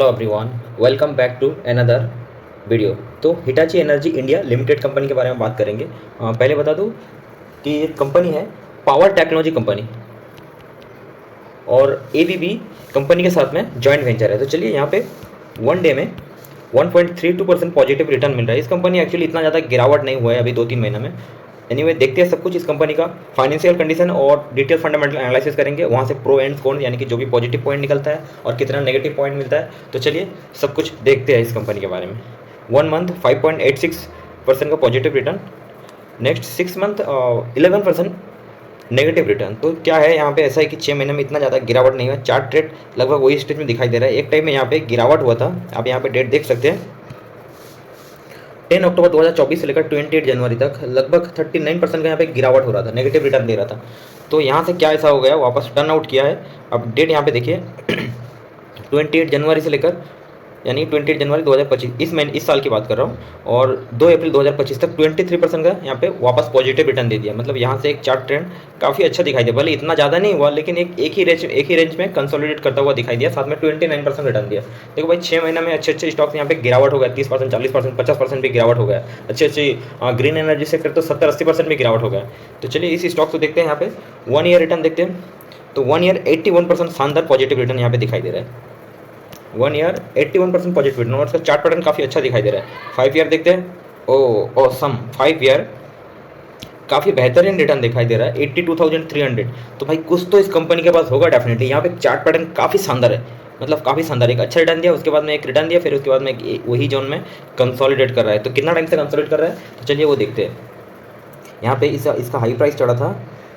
Hello everyone, welcome back to another video. तो Hitachi energy India Limited company के बारे में बात करेंगे। पहले बता दूं कि ये कंपनी है पावर टेक्नोलॉजी कंपनी और एबीबी कंपनी के साथ में जॉइंट वेंचर है। तो चलिए यहाँ पे वन डे में 1.32% पॉजिटिव रिटर्न मिल रहा है। इस कंपनी एक्चुअली इतना ज़्यादा गिरावट नहीं हुआ है अभी 2-3 महीना में। एनीवे देखते हैं सब कुछ इस कंपनी का फाइनेंशियल कंडीशन और डिटेल फंडामेंटल एनालिसिस करेंगे, वहाँ से प्रो एंड कॉन यानी कि जो भी पॉजिटिव पॉइंट निकलता है और कितना नेगेटिव पॉइंट मिलता है। तो चलिए सब कुछ देखते हैं इस कंपनी के बारे में। 1 मंथ 5.86% का positive return, next 6 month 11% negative return. तो क्या है यहाँ पे, ऐसा है कि 6 महीने में इतना ज़्यादा गिरावट नहीं हुआ। चार्ट रेट लगभग वही स्टेज में दिखाई दे रहा है। एक टाइम में यहाँ पे गिरावट हुआ था, आप यहाँ पे डेट देख सकते हैं। 10 अक्टूबर 2024 से लेकर 28 जनवरी तक लगभग 39% का यहाँ पे गिरावट हो रहा था, नेगेटिव रिटर्न दे रहा था। तो यहाँ से क्या ऐसा हो गया, वापस टर्न आउट किया है। अब डेट यहाँ पे देखिए 28 जनवरी से लेकर यानी 28 जनवरी 2025 इस साल की बात कर रहा हूँ, और 2 अप्रैल 2025 तक 23% का यहाँ पे वापस पॉजिटिव रिटर्न दे दिया। मतलब यहाँ से एक चार्ट ट्रेंड काफ़ी अच्छा दिखाई दिया, भले इतना ज़्यादा नहीं हुआ लेकिन एक ही रेंज में कंसोलिडेट करता हुआ दिखाई दिया। साथ में 29% रिटर्न दिया। देखो भाई 6 महीने में अच्छे स्टॉक्स यहाँ पे गिरावट हो गया, 30%, 40%, 50% भी गिरावट हो गया। अच्छे ग्रीन एनर्जी सेक्टर तो 70-80% भी गिरावट हो गया। तो चलिए इस स्टॉक को देखते हैं। यहाँ पे 1 ईयर रिटर्न देखते हैं। तो 1 ईयर 81% शानदार पॉजिटिव रिटर्न यहाँ पे दिखाई दे रहा है। 1 ईयर 81% पॉजिटिव रिटर्न और उसका चार्ट पैटर्न काफ़ी अच्छा दिखाई दे रहा है। 5 ईयर देखते हैं। ओ ऑसम, 5 ईयर काफ़ी बेहतरीन रिटर्न दिखाई दे रहा है, 82,300। तो भाई कुछ तो इस कंपनी के पास होगा डेफिनेटली। यहाँ पे चार्ट पैटर्न काफ़ी शानदार है, मतलब काफ़ी शानदार। एक अच्छा रिटर्न दिया, उसके बाद में एक रिटर्न दिया, फिर उसके बाद में वही जोन में कंसोलिडेट कर रहा है। तो कितना टाइम से कंसोलिडेट कर रहा है, तो चलिए वो देखते हैं। यहाँ पे इसका हाई प्राइस चढ़ा था,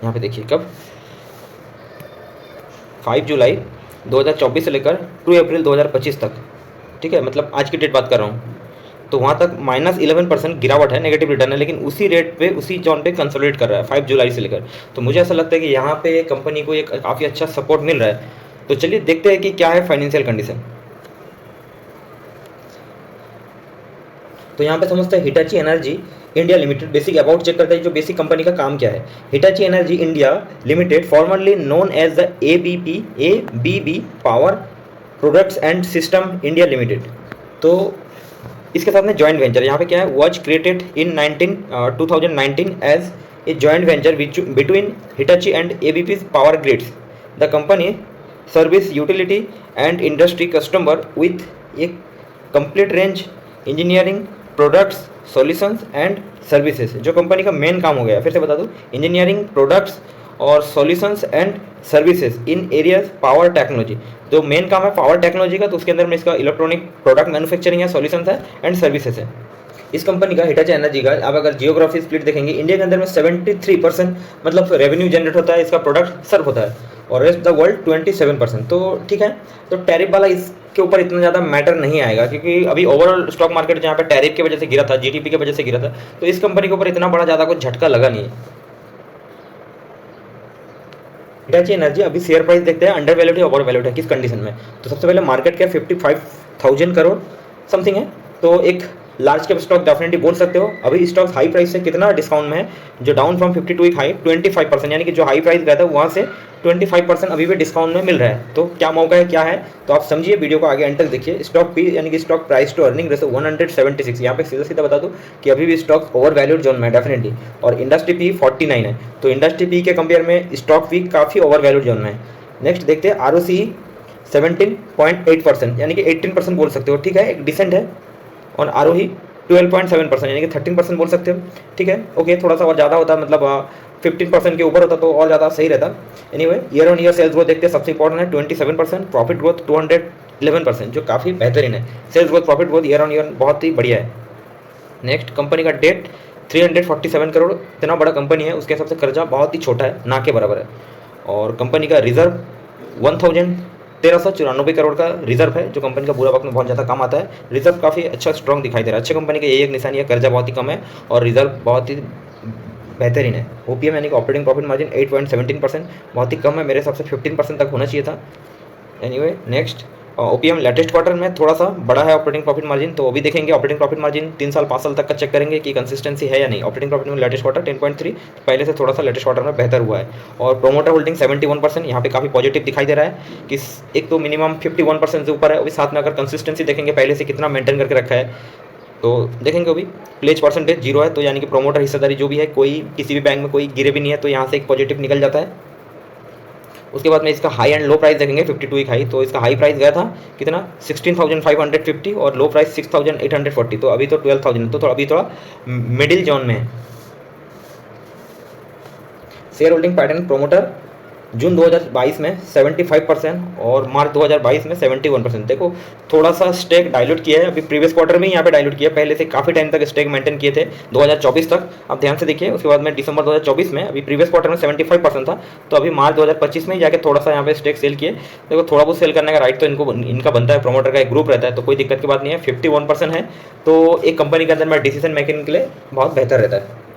यहाँ पे देखिए कब, 5 जुलाई 2024 से लेकर 2 अप्रैल 2025 तक, ठीक है, मतलब आज की डेट बात कर रहा हूँ। तो वहाँ तक -11% गिरावट है, नेगेटिव रिटर्न है, लेकिन उसी रेट पे उसी जोन पे कंसोलिडेट कर रहा है 5 जुलाई से लेकर। तो मुझे ऐसा लगता है कि यहाँ पे कंपनी को एक काफ़ी अच्छा सपोर्ट मिल रहा है। तो चलिए देखते हैं कि क्या है फाइनेंशियल कंडीशन। तो यहाँ पे समझते हैं Hitachi energy India limited, basic about check करते हैं जो बेसिक कंपनी का काम क्या है। Hitachi energy India limited formerly known as the ABB power products and system India limited. तो इसके साथ में जॉइंट वेंचर यहाँ पे क्या है, was created in 2019 as a joint venture between Hitachi and ABP power grids. The company service utility and industry customer with a complete range engineering products solutions and services. जो कंपनी का main काम हो गया, फिर से बता दूं, इंजीनियरिंग प्रोडक्ट्स और solutions and services in areas power technology. जो मेन काम है पावर टेक्नोलॉजी का, तो उसके अंदर में इसका इलेक्ट्रॉनिक प्रोडक्ट मैन्युफैक्चरिंग है, सॉल्यूशंस है एंड सर्विसेज है। इस कंपनी का हिटाची एनर्जी का आप अगर जियोग्राफी स्प्लिट देखेंगे, इंडिया के अंदर में 73% मतलब रेवेन्यू जनरेट होता है, इसका प्रोडक्ट सर्व होता है, और रेस्ट द वर्ल्ड 27%। तो ठीक है, तो टैरिफ वाला इसके ऊपर इतना ज़्यादा मैटर नहीं आएगा, क्योंकि अभी ओवरऑल स्टॉक मार्केट जहाँ पे टैरिफ की वजह से गिरा था, जीडीपी की वजह से गिरा था, तो इस कंपनी के ऊपर इतना बड़ा ज़्यादा कुछ झटका लगा नहीं है। हिटाची एनर्जी अभी शेयर प्राइस देखते हैं, अंडर वैल्यूड है ओवर वैल्यूड है, किस कंडीशन में। तो सबसे पहले मार्केट कैप 55,000 करोड़ समथिंग है, तो एक लार्ज कैप स्टॉक डेफिनेटली बोल सकते हो। अभी स्टॉक हाई प्राइस से कितना डिस्काउंट में है, जो डाउन फ्रॉम 52 एक हाई 25%, यानी कि जो हाई प्राइस गया था वहाँ से 25% अभी भी डिस्काउंट में मिल रहा है। तो क्या मौका है, क्या है, तो आप समझिए, वीडियो को आगे एंड तक देखिए। स्टॉक पी यानी कि stock price to earning ratio 176। यहाँ पे सीधा सीधा बता दूँ कि अभी भी स्टॉक ओवर वैल्यूड जोन में डेफिनेटली, और इंडस्ट्री पी 49 है, तो इंडस्ट्री पी के कंपेयर में स्टॉक पी काफ़ी ओवर वैल्यूड जोन में है। नेक्स्ट देखते हैं ROCE 17.8%, यानी कि 18% बोल सकते हो, ठीक है, एक डिसेंट है। और ROE 12.7%, यानी कि 13% बोल सकते हो, ठीक है, ओके। थोड़ा सा और ज़्यादा होता, मतलब 15% के ऊपर होता तो और ज़्यादा सही रहता। Anyway year on year sales growth देखते हैं, सबसे इंपॉर्टेंट है 27%, प्रॉफिट ग्रोथ 211%, जो काफ़ी बेहतरीन है। Sales growth, profit growth year on year बहुत ही बढ़िया है। नेक्स्ट कंपनी का डेट 347 करोड़, इतना बड़ा कंपनी है, उसके हिसाब से कर्जा बहुत ही छोटा है, ना के बराबर है। और कंपनी का रिजर्व 1394 करोड़ का रिजर्व है, जो कंपनी का बुरा वक्त में बहुत ज़्यादा काम आता है। रिजर्व काफ़ी अच्छा स्ट्रॉन्ग दिखाई दे रहा है। अच्छी कंपनी का यही एक निशानी है, कर्जा बहुत ही कम है और रिजर्व बहुत ही बेहतरीन है। OPM यानी कि ऑपरेटिंग प्रॉफिट मार्जिन 8.17%, बहुत ही कम है, मेरे हिसाब से 15% तक होना चाहिए था। Anyway next, OPM latest quarter में थोड़ा सा बड़ा है ऑपरेटिंग प्रॉफिट मार्जिन, तो वो भी देखेंगे। ऑपरेटिंग प्रॉफिट मार्जिन 3 साल 5 साल तक का चेक करेंगे कि कंसिस्टेंसी है या नहीं। ऑपरेटिंग प्रॉफिट में लेटेस्ट क्वार्टर 10.3 पहले से थोड़ा सा लेटेस्ट क्वार्टर में बेहतर हुआ है। और प्रोमोटर होल्डिंग 71%, यहाँ पे काफ़ी पॉजिटिव दिखाई दे रहा है कि एक तो मिनिमम 51% से ऊपर है, अभी साथ में अगर कंसिस्टेंसी देखेंगे पहले से कितना मेंटेन करके रखा है तो देखेंगे अभी प्लेज परसेंटेज 0 है, तो यानी कि प्रोमोटर हिस्सेदारी जो भी है कोई किसी भी बैंक में कोई गिरे भी नहीं है, तो यहाँ से एक पॉजिटिव निकल जाता है। उसके बाद में इसका हाई एंड लो प्राइस देखेंगे 52 एक हाई, तो इसका हाई प्राइस गया था कितना 16,550 और लो प्राइस 6,840, तो अभी तो 12,000, तो अभी थोड़ा मिडिल जोन में है। शेयर होल्डिंग पैटर्न प्रोमोटर जून 2022 में 75% और मार्च 2022 में 71%। देखो थोड़ा सा स्टेक डाइल्यूट किया है, अभी प्रीवियस क्वार्टर में ही यहाँ पे डाइल्यूट किया, पहले से काफ़ी टाइम तक स्टेक मेंटेन किए थे 2024 तक, आप ध्यान से देखिए। उसके बाद में दिसंबर 2024 में, अभी प्रीवियस क्वार्टर में 75% था, तो अभी मार्च 2025 में जाके थोड़ा सा यहाँ पे स्टेक सेल किए। देखो थोड़ा बहुत सेल करने का राइट तो इनका बनता है, प्रोमोटर का एक ग्रुप रहता है, तो कोई दिक्कत की बात नहीं है। 51% है तो एक कंपनी के अंदर में डिसीजन मेकिंग के लिए बहुत बेहतर रहता है।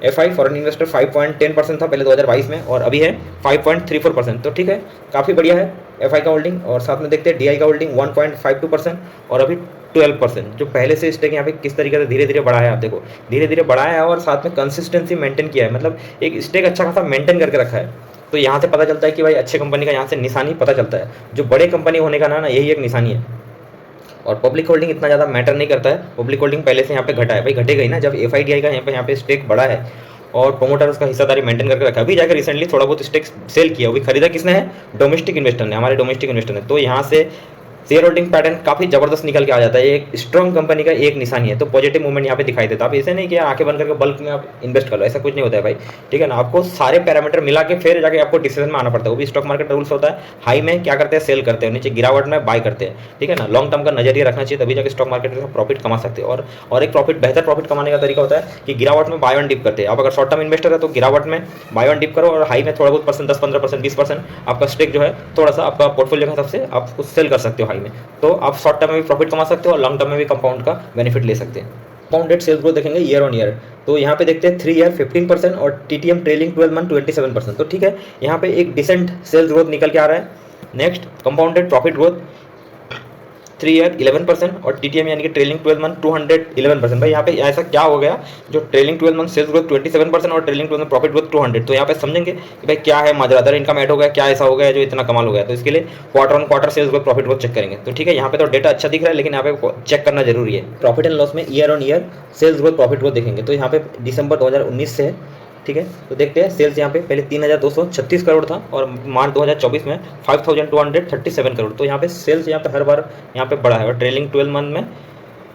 FI फॉरेन इन्वेस्टर 5.10% था पहले 2022 में और अभी है 5.34%, तो ठीक है काफ़ी बढ़िया है FI का होल्डिंग। और साथ में देखते हैं DI का होल्डिंग 1.52% और अभी 12%, जो पहले से स्टेक यहाँ पे किस तरीके से धीरे धीरे बढ़ा है। आप देखो धीरे धीरे बढ़ा है और साथ में कंसिस्टेंसी मेंटेन किया है, मतलब एक स्टेक अच्छा खासा मेंटेन करके रखा है। तो यहाँ से पता चलता है कि भाई अच्छे कंपनी का यहाँ से निशानी पता चलता है, जो बड़े कंपनी होने का ना यही एक निशानी है। और पब्लिक होल्डिंग इतना ज़्यादा मैटर नहीं करता है, पब्लिक होल्डिंग पहले से यहाँ पे घटा है, भाई घटेगा ही ना जब FIDI का यहाँ पे स्टेक बढ़ा है और प्रोमोटर उसका हिस्सेदारी मेंटेन करके रखा है। अभी जाकर रिसेंटली थोड़ा बहुत स्टेक सेल किया, अभी खरीदा किसने है, डोमेस्टिक इन्वेस्टर ने, हमारे डोमेस्टिक इन्वेस्टर ने। तो यहाँ से शेयर होल्डिंग पैटर्न काफ़ी जबरदस्त निकल के आ जाता है, एक स्ट्रॉन्ग कंपनी का एक निशानी है, तो पॉजिटिव मूवमेंट यहाँ पे दिखाई देता है। आप ऐसे नहीं कि आंखें बंद करके बल्क में आप इन्वेस्ट कर लो, ऐसा कुछ नहीं होता है भाई, ठीक है ना। आपको सारे पैरामीटर मिला के फिर जाके आपको डिसीजन में आना पड़ता है, वो भी स्टॉक मार्केट रूल्स होता है। हाई में क्या करते हैं, सेल करते हैं, नीचे गिरावट में बाय करते हैं, ठीक है ना। लॉन्ग टर्म का नजरिया रखना चाहिए, तभी जाके स्टॉक मार्केट में प्रॉफिट कमा सकते हैं। और एक बेहतर प्रॉफिट कमाने का तरीका होता है कि गिरावट में बाय ऑन डिप करते हैं। आप अगर शॉर्ट टर्म इन्वेस्टर है तो गिरावट में बाय ऑन डिप करो और हाई में थोड़ा बहुत परसेंट 10-15% 20% आपका स्टेक जो है थोड़ा सा आपका पोर्टफोलियो के हिसाब से आप उसको सेल कर सकते हो हाई में, तो आप शॉर्ट टर्म में भी प्रॉफिट कमा सकते हो और लॉन्ग टर्म में भी कंपाउंड का बेनिफिट ले सकते हैं। कंपाउंडेड सेल्स ग्रोथ देखेंगे ईयर ऑन ईयर, तो यहाँ पे देखते हैं 3 ईयर 15% और TTM ट्रेलिंग 12 मंथ 27%, तो ठीक है यहाँ पे एक डिसेंट सेल्स ग्रोथ निकल के आ रहा है। Next compounded profit growth 3 year 11% और TTM यानी कि ट्रेलिंग 12 मंथ 211%। भाई यहाँ पे ऐसा क्या हो गया, जो ट्रेलिंग 12 मंथ सेल्स ग्रोथ 27% और ट्रेलिंग 12 मंथ प्रॉफिट ग्रोथ 200, तो यहाँ पे समझेंगे कि भाई क्या है माजरा, अदर इनकम ऐड हो गया, क्या ऐसा हो गया जो इतना कमाल हो गया। तो इसके लिए quarter on quarter sales growth profit growth check करेंगे, तो ठीक है यहाँ पे तो डेटा अच्छा दिख रहा है, लेकिन यहाँ पे चेक करना जरूरी है। प्रॉफिट एंड लॉस में year on year sales growth profit growth देखेंगे, तो यहाँ पे दिसंबर 2019 से है, ठीक है। तो देखते हैं सेल्स यहाँ पे पहले 3,236 करोड़ था और मार्च 2024 में 5,237 करोड़, तो यहाँ पे सेल्स यहाँ पे हर बार यहाँ पे बढ़ा है और ट्रेलिंग 12 मंथ में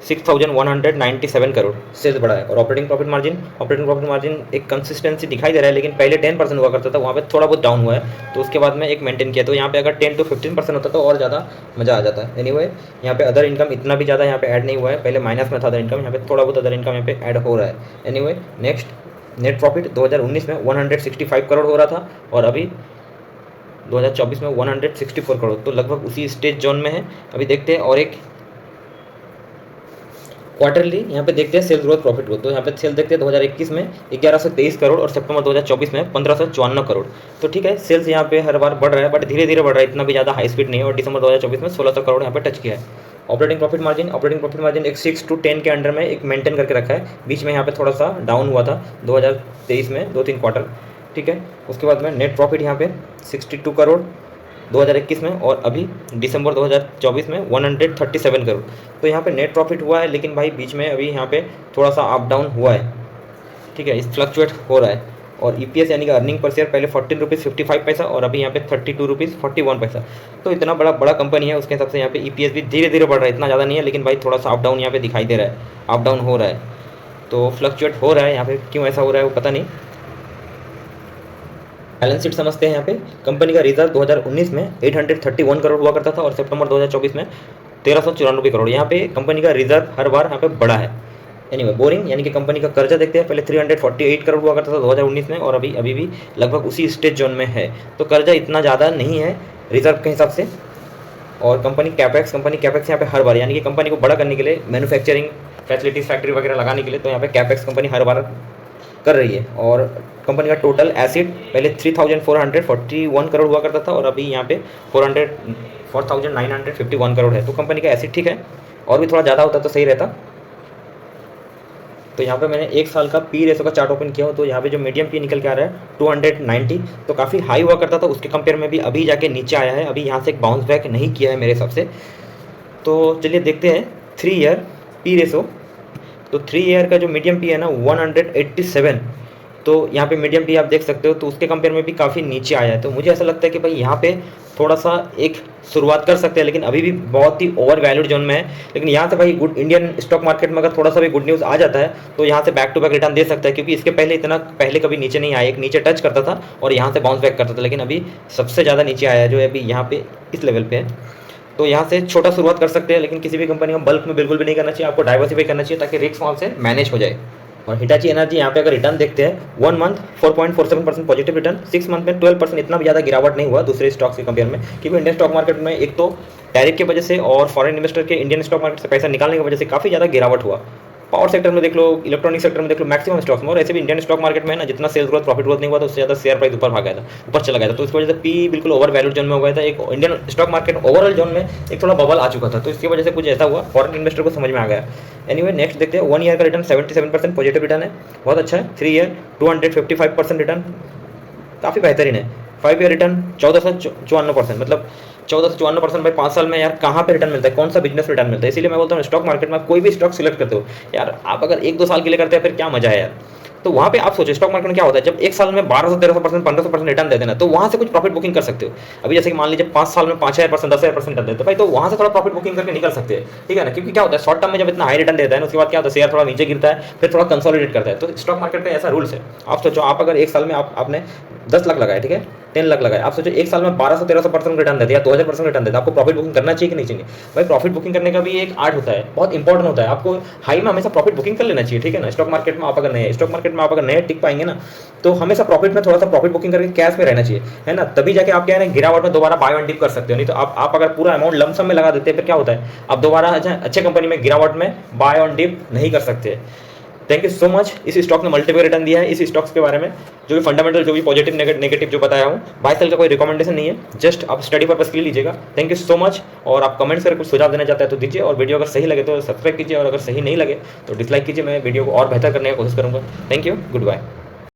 6,197 करोड़ सेल्स बढ़ा है। और ऑपरेटिंग प्रॉफिट मार्जिन एक कंसिस्टेंसी दिखाई दे रहा है, लेकिन पहले 10% हुआ करता था, वहाँ पे थोड़ा बहुत डाउन हुआ है, तो उसके बाद में एक मेंटेन किया। तो यहाँ पे अगर 10 to 15% होता तो और ज़्यादा मज़ा आ जाता है। एनीवे यहाँ पे अदर इनकम इतना भी ज़्यादा यहाँ पे ऐड नहीं हुआ है, पहले माइनस में था अदर इनकम, यहाँ पे थोड़ा बहुत अदर इनकम यहाँ पे ऐड हो रहा है। एनीवे नेक्स्ट नेट प्रॉफिट 2019 में 165 करोड़ हो रहा था और अभी 2024 में 164 करोड़, तो लगभग उसी स्टेज जोन में है। अभी देखते हैं और एक क्वार्टरली यहाँ पे देखते हैं सेल्स ग्रोथ प्रॉफिट ग्रोथ, तो यहाँ पे सेल देखते हैं 2021 में 1123 करोड़ और सितंबर 2024 में 1554 करोड़, तो ठीक है सेल्स यहाँ पे हर बार बढ़ रहा है, बट धीरे धीरे बढ़ रहा है, इतना भी ज़्यादा हाई स्पीड नहीं है। और दिसंबर 2024 में 1600 करोड़ यहाँ पे टच किया है। ऑपरेटिंग प्रॉफिट मार्जिन एक 6 to 10 के अंडर में एक मेंटेन करके रखा है, बीच में यहाँ पे थोड़ा सा डाउन हुआ था 2023 में 2-3 क्वार्टर, ठीक है। उसके बाद में नेट प्रॉफिट यहाँ पे 62 करोड़ 2021 में और अभी दिसंबर 2024 में 137 करोड़, तो यहाँ पे नेट प्रॉफिट हुआ है, लेकिन भाई बीच में अभी यहाँ पे थोड़ा सा अप डाउन हुआ है, ठीक है, इस फ्लक्चुएट हो रहा है। और EPS यानी कि अर्निंग पर शेयर पहले 14 रुपीज़ 55 पैसा और अभी यहाँ पे 32 रुपीज़ 41 पैसा, तो इतना बड़ा कंपनी है, उसके हिसाब से यहाँ पे EPS भी धीरे धीरे बढ़ रहा है, इतना ज़्यादा नहीं है, लेकिन भाई थोड़ा सा अप डाउन यहाँ पे दिखाई दे रहा है, अप डाउन हो रहा है, तो फ्लक्चुएट हो रहा है यहाँ पे, क्यों ऐसा हो रहा है वो पता नहीं। बैलेंस शीट समझते हैं। यहाँ पे कंपनी का रिजर्व 2019 में 831 करोड़ हुआ करता था और सितंबर 2024 में 1394 करोड़, यहाँ पे कंपनी का रिजर्व हर बार यहाँ पे बढ़ा है। एनीवे बोरिंग यानी कि कंपनी का कर्जा देखते हैं, पहले 348 करोड़ हुआ करता था 2019 में और अभी भी लगभग उसी स्टेज जोन में है, तो कर्जा इतना ज़्यादा नहीं है रिजर्व के हिसाब से। और कंपनी कैपेक्स यहाँ पे हर बार यानी कि कंपनी को बड़ा करने के लिए मैन्युफैक्चरिंग फैसिलिटीज फैक्ट्री वगैरह लगाने के लिए, तो यहाँ पे कैपेक्स कंपनी हर बार कर रही है। और कंपनी का टोटल एसिड पहले 3,441 करोड़ हुआ करता था और अभी यहाँ पे 4951 करोड़ है। तो कंपनी का एसिड ठीक है, और भी थोड़ा ज़्यादा होता तो सही रहता। तो यहाँ पे मैंने 1 साल का पी रेशो का चार्ट ओपन किया हो, तो यहाँ पे जो मीडियम पी निकल के आ रहा है 290, तो काफ़ी हाई हुआ करता था, उसके कंपेयर में भी अभी जाके नीचे आया है, अभी यहाँ से एक बाउंस बैक नहीं किया है मेरे हिसाब से। तो चलिए देखते हैं 3 ईयर पी रेशो। तो 3 ईयर का जो मीडियम पी है ना 187, तो यहाँ पे मीडियम पी आप देख सकते हो, तो उसके कंपेयर में भी काफ़ी नीचे आया है। तो मुझे ऐसा लगता है कि भाई यहाँ पे थोड़ा सा एक शुरुआत कर सकते हैं, लेकिन अभी भी बहुत ही ओवर वैल्यूड जोन में है। लेकिन यहाँ से भाई गुड इंडियन स्टॉक मार्केट में अगर थोड़ा सा भी गुड न्यूज़ आ जाता है तो यहाँ से बैक टू बैक रिटर्न दे सकता है, क्योंकि इसके पहले इतना पहले कभी नीचे नहीं आया, एक नीचे टच करता था और यहाँ से बाउंस बैक करता था, लेकिन अभी सबसे ज़्यादा नीचे आया है जो अभी यहाँ पे इस लेवल पे है। तो यहाँ से छोटा शुरुआत कर सकते हैं, लेकिन किसी भी कंपनी को बल्क में बिल्कुल भी नहीं करना चाहिए, आपको डाइवर्सिफाई करना चाहिए ताकि रिस्क वहाँ से मैनेज हो जाए। और हिटाची एनर्जी यहाँ पे अगर रिटर्न देखते हैं 1 मंथ 4.47% पॉजिटिव रिटर्न, 6 मंथ में 12%, इतना भी ज़्यादा गिरावट नहीं हुआ दूसरे स्टॉक्स के कंपेयर में, क्योंकि इंडियन स्टॉक मार्केट में एक तो टैरिफ की वजह से और फॉरेन इन्वेस्टर के इंडियन स्टॉक मार्केट से पैसा निकालने की वजह से काफ़ी ज़्यादा गिरावट हुआ। पावर सेक्टर में देख लो, इलेक्ट्रॉनिक सेक्टर में देख लो, मैक्सिमम स्टॉक्स में, और ऐसे भी इंडियन स्टॉक मार्केट में है ना, जितना सेल्स ग्रोथ प्रॉफिट ग्रोथ नहीं हुआ तो उससे ज़्यादा शेयर प्राइस ऊपर भागा था, ऊपर चला गया था। तो इसकी वजह से पी बिल्कुल ओवर वैल्यूड जोन में हो गया था, एक Indian stock market overall zone में एक थोड़ा बबल आ चुका था, तो इसकी वजह से कुछ ऐसा हुआ, फॉरेन इन्वेस्टर को समझ में आ गया। एनीवे नेक्स्ट देखते हैं 1 ईयर का रिटर्न 77% पॉजिटिव रिटर्न है, बहुत अच्छा है। 3 ईयर 255% रिटर्न, काफ़ी बेहतरीन है। 5 ईयर रिटर्न 1454%, मतलब 14 से 54% भाई 5 साल में यार कहाँ पे रिटर्न मिलता है, कौन सा बिजनेस रिटर्न मिलता है। इसीलिए मैं बोलता हूँ स्टॉक मार्केट में आप कोई भी स्टॉक सिलेक्ट करते हो यार, आप अगर 1-2 साल के लिए करते हैं फिर क्या मजा है यार। तो वहाँ पे आप सोचो स्टॉक मार्केट में क्या होता है, जब 1 साल में 1200-1300%, 1500% रिटर्न दे देना, तो वहाँ से कुछ प्रॉफिट बुकिंग कर सकते हो। अभी जैसे कि मान लीजिए 5 साल में 5000%, 10,000% रिटर्न देते भाई, तो वहाँ से थोड़ा प्रॉफिट बुकिंग करके निकल सकते हैं, ठीक है ना। क्योंकि क्या होता है शॉर्ट टर्म में जब इतना हाई रिटर्न देता है ना, उसके बाद क्या होता है शेयर थोड़ा नीचे गिरता है, फिर थोड़ा कंसोलिडेट करता है। तो स्टॉक मार्केट का ऐसा रूल्स है। आप सोचो आप अगर 1 साल में आपने 10 लाख लगाए, ठीक है, 10 लाख लगाए, आप सोचो 1 साल में 1200-1300% रिटर्न देते या 2000% रिटर्न देते, आपको प्रॉफिट बुकिंग करना चाहिए कि नहीं चाहिए भाई। प्रॉफिट बुकिंग करने का भी एक आर्ट होता है, बहुत इंपॉर्टेंट होता है, आपको हाई में हमेशा प्रॉफिट बुकिंग कर लेना चाहिए, ठीक है ना। स्टॉक मार्केट में आप अगर नए टिक पाएंगे ना, तो हमेशा प्रॉफिट में थोड़ा सा प्रॉफिट बुकिंग करके कैश में रहना चाहिए, है ना, तभी जाके आप क्या है ना गिरावट में दोबारा बाय एंड डिप कर सकते हो। नहीं तो आप अगर पूरा अमाउंट लमसम में लगा देते हैं फिर क्या होता है, आप दोबारा अच्छे कंपनी में गिरावट में बाय एंड डिप नहीं कर सकते। Thank you so much. इस स्टॉक ने मल्टीपल रिटर्न दिया है। इस स्टॉक्स के बारे में जो भी फंडामेंटल, जो भी पॉजिटिव नेगेटिव जो बताया हूँ, बाय सेल का कोई रिकमेंडेशन नहीं है, जस्ट आप स्टडी पर्पस के लिए लीजिएगा। Thank you so much. और आप कमेंट्स करके कुछ सुझाव देना चाहते हैं तो दीजिए, और वीडियो अगर सही लगे तो सब्सक्राइब कीजिए, और अगर सही नहीं लगे तो डिसलाइक कीजिए। मैं वीडियो को और बेहतर करने की कोशिश करूँगा। Thank you, good bye.